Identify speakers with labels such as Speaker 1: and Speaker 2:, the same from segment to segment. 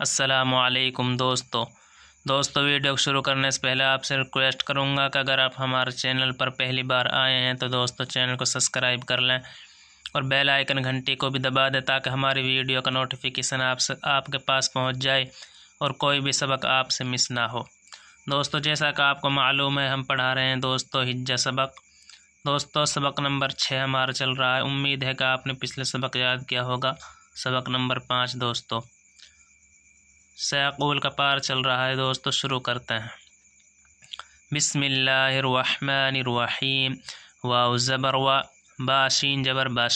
Speaker 1: السلام علیکم دوستو ویڈیو کو شروع کرنے سے پہلے آپ سے ریکویسٹ کروں گا کہ اگر آپ ہمارے چینل پر پہلی بار آئے ہیں تو دوستو چینل کو سبسکرائب کر لیں اور بیل آئیکن گھنٹی کو بھی دبا دیں تاکہ ہماری ویڈیو کا نوٹیفیکیشن آپ کے پاس پہنچ جائے اور کوئی بھی سبق آپ سے مس نہ ہو۔ دوستو جیسا کہ آپ کو معلوم ہے ہم پڑھا رہے ہیں دوستو ہجہ سبق۔ دوستو سبق نمبر 6 ہمارا چل رہا ہے۔ امید ہے کہ آپ نے پچھلے سبق یاد کیا ہوگا، سبق نمبر 5 دوستو سیقول کا پار چل رہا ہے۔ دوستو شروع کرتے ہیں۔ بسم اللہ الرحمن الرحیم۔ واو زبر و، با شین جبر بش،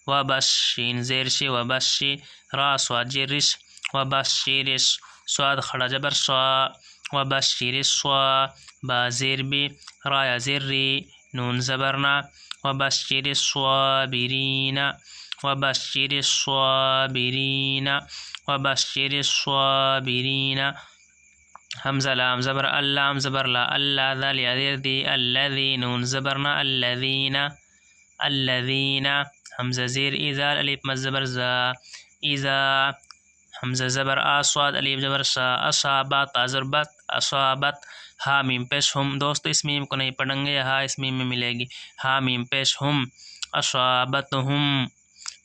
Speaker 1: و بش شین زیر شی و بشی، را سوا جرش و بشیرش، سواد کھڑا جبر سوا و بشیرش سوا، با زیر بی، را یا زیر ری، نون زبرنا و بشیرش صابرین و بشیرش صابرین و بشیرش صابرین۔ حمزہ لام زبر اللام زبر لا، اللہ ذال یادیر دی، الذی نون زبرنا الذین الذین، حمزہ زیر ایزال الف مد زبر زا، ایزا، حمزہ زبر آصاد الف زبر سا، اصابت ازربت اصابت، ہا میم پیش ہم۔ دوستو اس میم کو نہیں پڑھیں گے، ہا اس میم میں ملے گی، ہا میم پیش ہم، اصابتہم،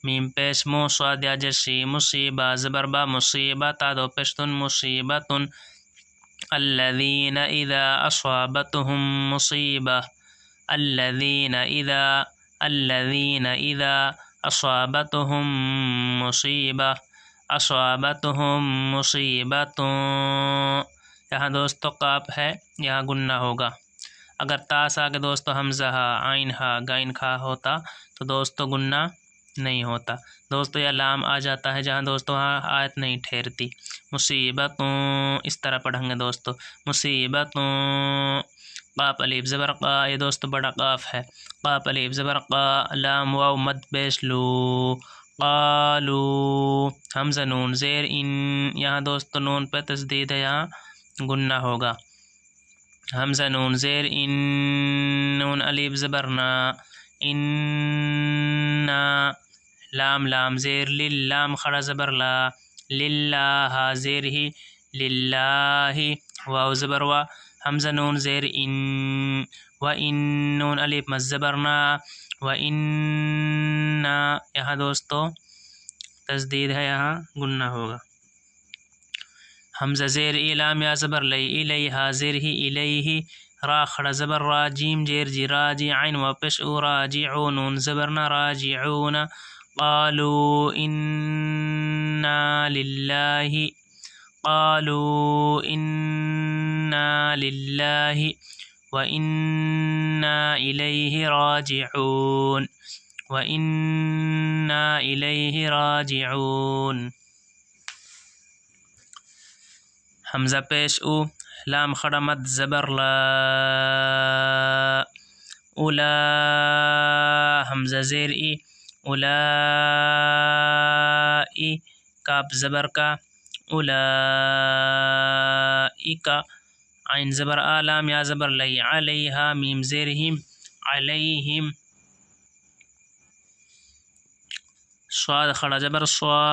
Speaker 1: میم پیش مو، صاد یا جشی، مصیبہ زبر با، مصیبت دو پیشتن مصیبتن، الذین اذا اصابتہم مصیبہ، الذین اذا اصابتہم مصیبہ، اصابتہم مصیبت۔ یہاں دوستو قاف ہے، یہاں گنہ ہوگا۔ اگر تا سے آگے دوستو حمزہ ہا، عین ہا، غین کھا ہوتا تو دوستو گنہ نہیں ہوتا۔ دوستو یہ لام آ جاتا ہے جہاں دوستو وہاں آیت نہیں ٹھہرتی۔ مصیبتوں اس طرح پڑھیں گے دوستو، مصیبتوں، قاف الف زبر قا، یہ دوستو بڑا قاف ہے، قاف الف زبر قا، لام واو مد پیش لو، قالو، حمزہ نون زیر ان، یہاں دوستو نون پہ تشدید ہے، یہاں گنہ ہوگا۔ حمزہ نون زیر ان، نون الف زبر نا، اننا، لام لام زیر لل، لام کھڑا زبر لا، للہ زیر ہی، للہ، واو زبر وا، حمزہ نون زیر ان، و ان نون الف مد زبر نا، و اننا، یہاں دوستو تشدید ہے، یہاں گنہ ہوگا۔ حمزہ زیر لام یا زبر لئی، الیہا زیر ہی، الیہ، را کھڑا زبر را، جیم جیر جی، راجی عین و پیش او، راجعو، نون زبرنا راجعون، قالوا انا للہ، قالوا انا للہ و انا الیہ راجعون، و انا الیہ راجعون۔ حمزہ پیش او، لام کھڑا مد زبر لا، اولا، حمزہ زیر ای، اولائی، کاف زبر کا، اولائک، عین زبر آ، لام یا زبر لئی، علیہا، میم زیر ہم، علیہم، صاد کھڑا جبر سوا،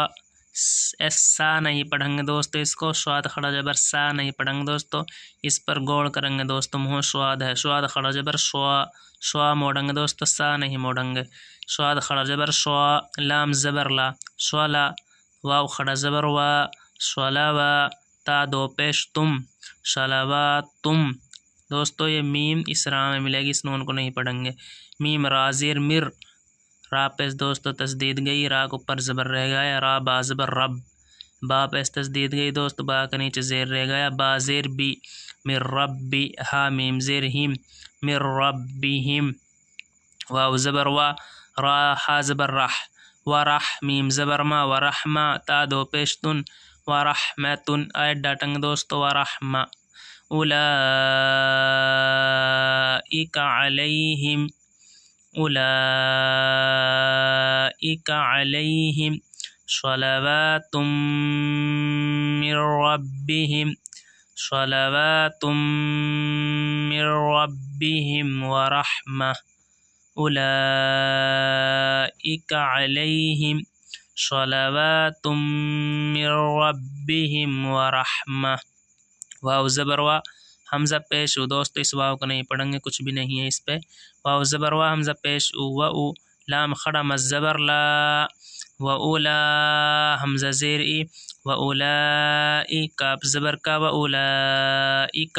Speaker 1: سا نہیں پڑھیں گے دوستو اس کو، صاد کھڑا جبر سا نہیں پڑھیں گے دوستو، اس پر غور کریں گے دوستو، منہ صاد ہے، صاد کھڑا جبر سوا، سوا موڑیں گے دوستو، سا نہیں موڑیں گے، صاد کھڑا جبر سوا، لام زبر لا، سولا، واو کھڑا زبر وا، صلوا، تا دو پیش تم، صلواتم، دوستو یہ میم اس راہ میں ملے گی، اس نون کو نہیں پڑھیں گے۔ میم را زیر مر، را پیش دوستو تشدید گئی، را کو اوپر زبر رہ گیا، را با زبر رب، با پیش تشدید گئی دوستو، با کے نیچے زیر رہ گیا، با زیر بی، من ربی، ہا میم زیر ہم، من ربہم، واو زبر وا، را ہا زبر رح، ورح، میم زبر ما، ورحمہ، تا دو پیشتن، ورحمتن، آیت ڈاٹیں گے دوستو، ورحمہ، اولئک علیہم، اولئک علیہم صلوات من ربہم، صلوات من ربہم ورحمہ، اولئک علیہم صلوات من ربہم ربهم ورحمہ، واو زبر وا حمزہ پیش او دوستو، اس واو کو نہیں پڑھیں گے، کچھ بھی نہیں ہے اس پہ، واو زبر وا حمزہ پیش او و او، لام خڑا مز زبر لا، و اولا حمزہ زیر ای، و اولائی کاف زبر کا، و اولائک،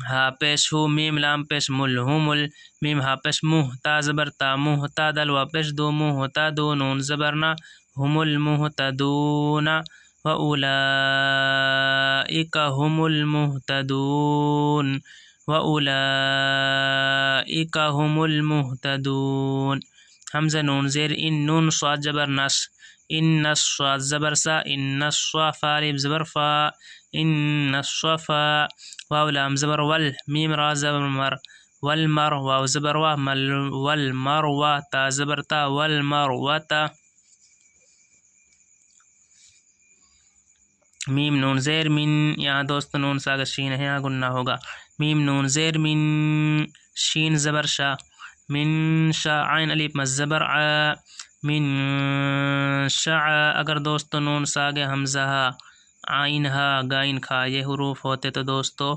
Speaker 1: ہا پیش ہو، میم لام پیش مل، مل، میم ہا پیش مہ، تا زبر تا، مہ تا دل وا پیش دو، مہ تا دو، نون زبر نا، هم المهتدون، و اولئک هم المهتدون، و اولئک هم المهتدون. حمزہ نون زیر ان، نون صاد جبر نس، ان الصاد زبر سا، ان الصفا الف زبر فا، ان الصفا، واو لام زبر ول، میم را زبر مر، والمر، واو زبر وا مل، والمروہ، تا زبر تا، والمروۃ، میم نون زیر من، یہاں دوست نون ساگر شین ہے، یہاں گننا ہوگا، میم نون زیر من، شین زبر شا، من شا، عین الف مز زبر ع، من شع، اگر دوستو نون ساگے حمزہ ہا، عین ہا، گائن کھا، یہ حروف ہوتے تو دوستو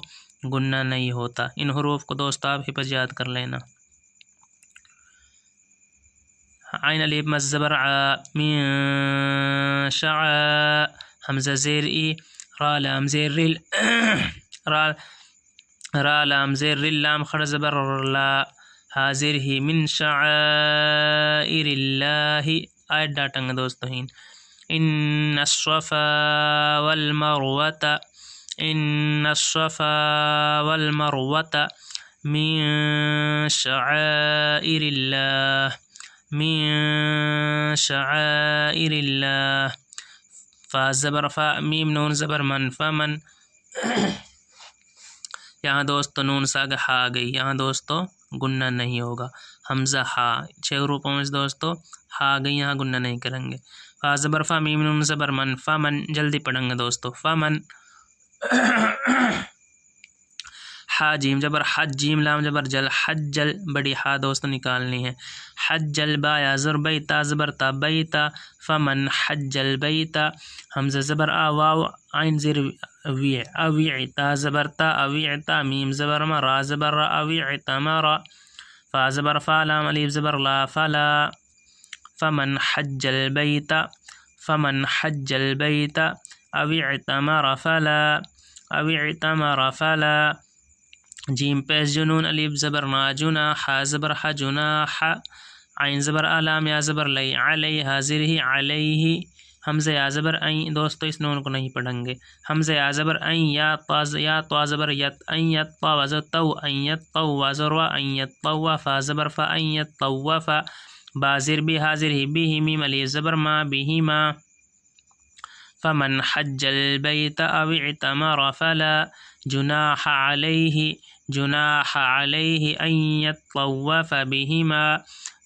Speaker 1: گننا نہیں ہوتا، ان حروف کو دوستو آپ حفظ یاد کر لینا، عین الف مز زبر ع، من شع، حمزہ زیر ای، را لام زیر رل، را لام زیر رل، لام خڑ زبر لا، حاضر ہی، من شعائر اللہ، آیت ڈاٹیں گے دوستو ہین، ان الصفا والمروۃ، ان الصفا والمروۃ من شعائر اللہ، من شعائر اللہ، فا زبر فا، میم نون زبر من، فمن، یہاں دوستو نون ساگ ہا گئی، یہاں دوستو گننا نہیں ہوگا، حمزہ ہا، 6 حروفوں میں دوستو ہا گئی، یہاں گننا نہیں کریں گے، فا زبر فا، میم نون زبر من، فمن، جلدی پڑھیں گے دوستو، فمن، حا جیم جبر حج، جیم لام جبر جل، حجل، بڑی ہا دوستو نکالنی ہے، حجل، با یا زر بیتا زبر تا، بیتا، فمن حج البیتا، حمزہ زبر آ، واو عین زیر وی، اوی، تا زبر تا، اویعتا، میم زبر ما، را زبر را، اویعتمرا، فا زبر فا، لام الف زبر لا، فلا، فمن حج البیتا، فمن حج البیتا، اویعتمر فلا، اویعتمر فلا، جیم پیش جنون الف زبر نا، جناح، زبر ح، جناح، عین زبر لام یا زبر لی، علی، حاضر ہی، علیہ، حمزہ یا زبر این، دوستو اس نون کو نہیں پڑھیں گے، حمزہ یا زبر این، یا طا زبر یت، این یطا وزر تو، این یطو وزر و، این یطو، فا زبر فا، این یطوف، با زر بھی، حاضر ہی، بھی، میم الف زبر ما، بہما، فمن حج البیت او اعتمر فلا جناح علیہ، جناح علیہ ان یطوف بہما،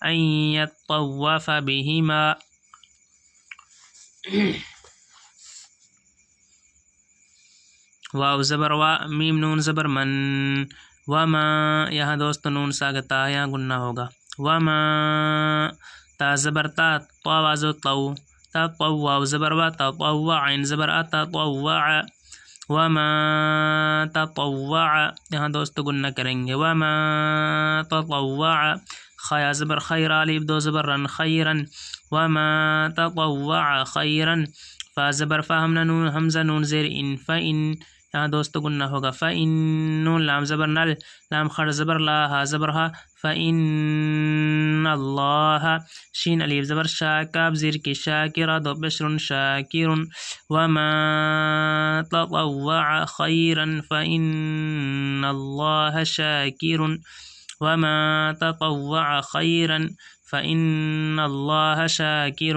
Speaker 1: ان یطوف بہما، واو زبر وا، میم نون زبر من، وما، یہاں دوست نون ساگتا، یہاں گننا ہوگا، وما، تا زبر تا، طا وازو طو، تطوع، واو زبر وا، تطوع، عین زبر آ، تطوع، وما تطوع، یہاں دوست گننا کریں گے، وما تطوع، خیا زبر خیر، الف دو زبر رن، خیرن، وما تطوع خیرن، فا زبر فا، حمزہ نون زیر ان، فإن، یہاں دوستو گننا ہوگا، فإن، نون لام زبر نل، لام خڑ زبر لا، ہا زبر ہا، فإن اللہ، شین الف زبر شا، کاف زیر کی، شاکرہ دو بشر، شاکر، وما تطوع خیرا فإن اللہ شاکر، وما تطوع خیرا فإن اللہ شاکر،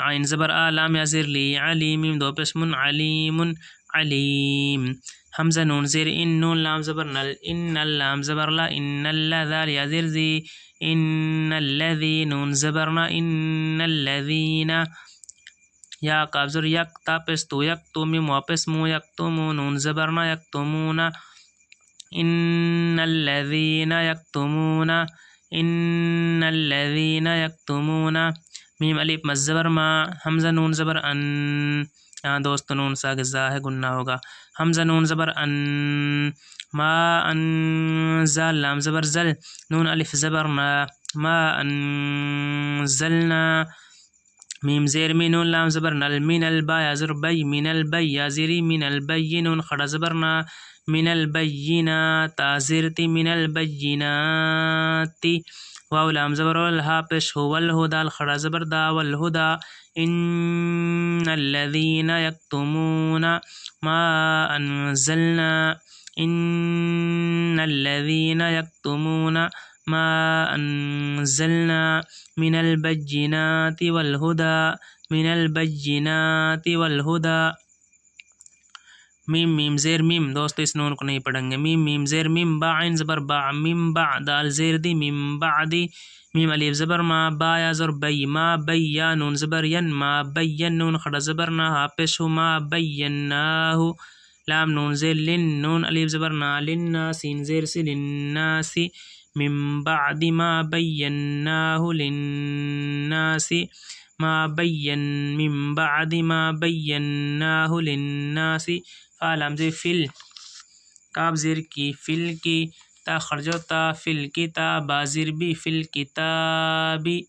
Speaker 1: عین زبر آ، لام یا زیر لی، علیم، دو پسم، علیم، علیم، حمزہ نون زیر ان، نون لام زبر نل، ان اللام زبر لا، ان الذال یا زیر زی، ان الذی، نون زبرنا، ان الذین، یا قاف زر یک، تا پس تو، یک تو، میم واپس مو، یک تو مو، نون زبرنا، یکتمون، ان الذین یکتمون، ان الذین یکتمون، میم الف مز زبر ما، حمزہ نون زبر ان، یہاں دوست نون ساغذا ہے گننا ہوگا. حمزہ نون زبر ان، ما انزل لام زبر زل، نون الف زبر نا، ما انزلنا. میم زیر می نون لام زبر نل، من البا یا زر بی، من البی یا زیری من البی، نون خڑا زبر نا، من البینات زیرتی من البینات. واو لام زبر والها پیش هو والهدى الخڑا زبر دا والهدى. ان الذين يكتمون ما انزلنا، ان الذين يكتمون ما انزلنا من البينات والهدى، من البينات والهدى. میم میم زیر میم، دوستو اس نون کو نہیں پڑھیں گے. میم میم زیر میم، با عین زبر با، میم با دال زیر دی، میم بعدی. میم الف زبر ما، با یا زر بی، ما بی یا نون زبر ین، ما بین نون خڑا زبر نا، ہا پیش ہو ما بیناہ. لام نون زیر لن، نون الف زبر نا، للناس سین زیر سی للناس. من بعد ما بیناہ للناس، ما بین من بعد ما بیناہ للناس. فالام زیر فل، کاب زیر کی فل کی، تا خرجو تا فل کتاب زیر بی فل کتابی.